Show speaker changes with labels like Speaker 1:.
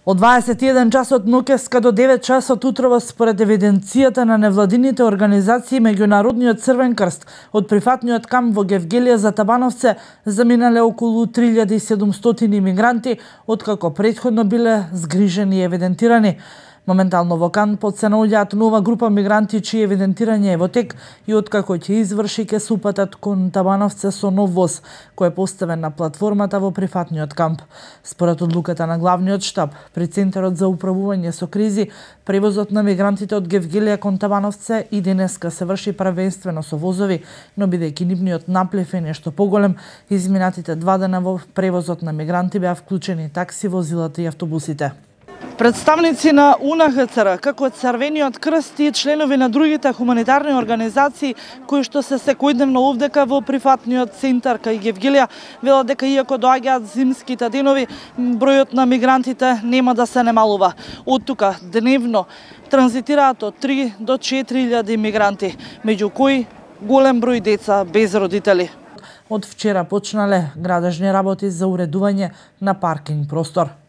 Speaker 1: Од 21 часот ноќеска до 9 часот утрово според евиденцијата на невладините организации Меѓународниот Црвен крст од прифатниот камп во Гевгелија за Табановце заминале околу 3700 имигранти, откако претходно биле згрижени и евидентирани. Моментално во кампот се наоѓаат нова група мигранти чие евидентирање е во тек и откако ќе изврши ќе се упатат кон Табановце со нов воз, кој е поставен на платформата во прифатниот камп. Според одлуката на главниот штаб при Центарот за управување со кризи, превозот на мигрантите од Гевгелија кон Табановце и денеска се врши првенствено со возови, но бидејќи нивниот наплив е нешто поголем, изминатите 2 дена во превозот на мигранти беа вклучени такси, возилата и автобусите. Представници на УНХЦР, како Црвениот крст и членови на другите хуманитарни организации кои што се секојдневно овдека во прифатниот центар кај Гевгелија, велат дека иако доаѓаат зимските денови, бројот на мигрантите нема да се немалува. Од тука дневно транзитираат од 3 до 4000 мигранти, меѓу кои голем број деца без родители. Од вчера почнале градежни работи за уредување на паркинг простор.